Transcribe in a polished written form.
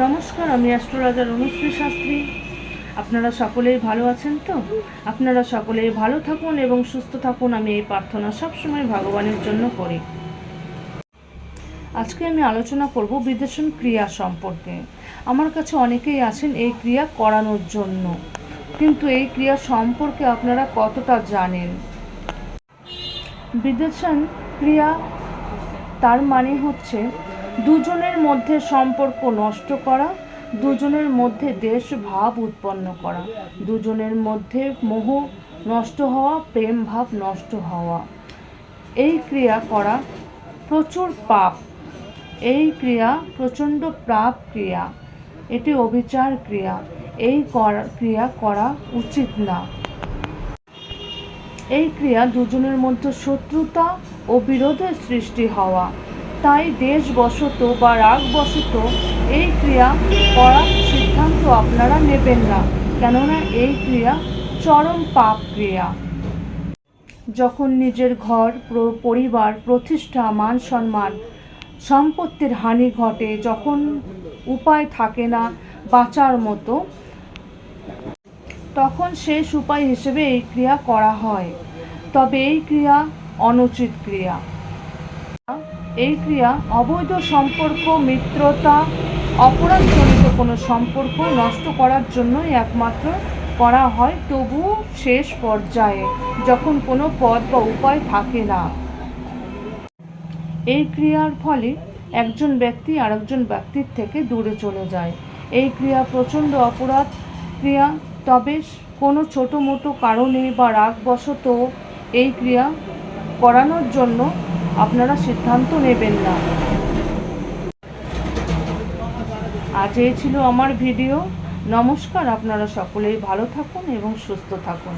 নমস্কার, আমি অ্যাস্ট্রোলজার অনুশ্রী শাস্ত্রী। আপনারা সকলেই ভালো আছেন তো? আপনারা সকলেই ভালো থাকুন এবং সুস্থ থাকুন, আমি এই প্রার্থনা সবসময় ভগবানের জন্য করি। আজকে আমি আলোচনা করব বিদেশন ক্রিয়া সম্পর্কে। আমার কাছে অনেকেই আছেন এই ক্রিয়া করানোর জন্য, কিন্তু এই ক্রিয়া সম্পর্কে আপনারা কতটা জানেন? বিদেশন ক্রিয়া তার মানে হচ্ছে দুজনের মধ্যে সম্পর্ক নষ্ট করা, দুজনের মধ্যে দেশ ভাব উৎপন্ন করা, দুজনের মধ্যে মোহ নষ্ট হওয়া, প্রেম ভাব নষ্ট হওয়া। এই ক্রিয়া করা প্রচুর পাপ, এই ক্রিয়া প্রচণ্ড পাপ ক্রিয়া, এটি অবিচার ক্রিয়া। এই ক্রিয়া করা উচিত না। এই ক্রিয়া দুজনের মধ্যে শত্রুতা ও বিরোধের সৃষ্টি হওয়া। তাই দেশবশত বা রাগবশত এই ক্রিয়া করার সিদ্ধান্ত আপনারা নেবেন না, কেননা এই ক্রিয়া চরম পাপ ক্রিয়া। যখন নিজের ঘর, পরিবার, প্রতিষ্ঠা, মান সম্মান, সম্পত্তির হানি ঘটে, যখন উপায় থাকে না বাঁচার মতো, তখন শেষ উপায় হিসেবে এই ক্রিয়া করা হয়। তবে এই ক্রিয়া অনুচিত ক্রিয়া। এই ক্রিয়া অবৈধ সম্পর্ক, মিত্রতা, অপরাধজনিত কোনো সম্পর্ক নষ্ট করার জন্যই একমাত্র করা হয়, তবুও শেষ পর্যায়ে, যখন কোনো পথ বা উপায় থাকে না। এই ক্রিয়ার ফলে একজন ব্যক্তি আরেকজন ব্যক্তির থেকে দূরে চলে যায়। এই ক্রিয়া প্রচণ্ড অপরাধ ক্রিয়া। তবে কোনো ছোটো মোটো কারণে বা রাগবশত এই ক্রিয়া করানোর জন্য আপনারা সিদ্ধান্ত নেবেন না। আজ এই ছিল আমার ভিডিও। নমস্কার, আপনারা সকলেই ভালো থাকুন এবং সুস্থ থাকুন।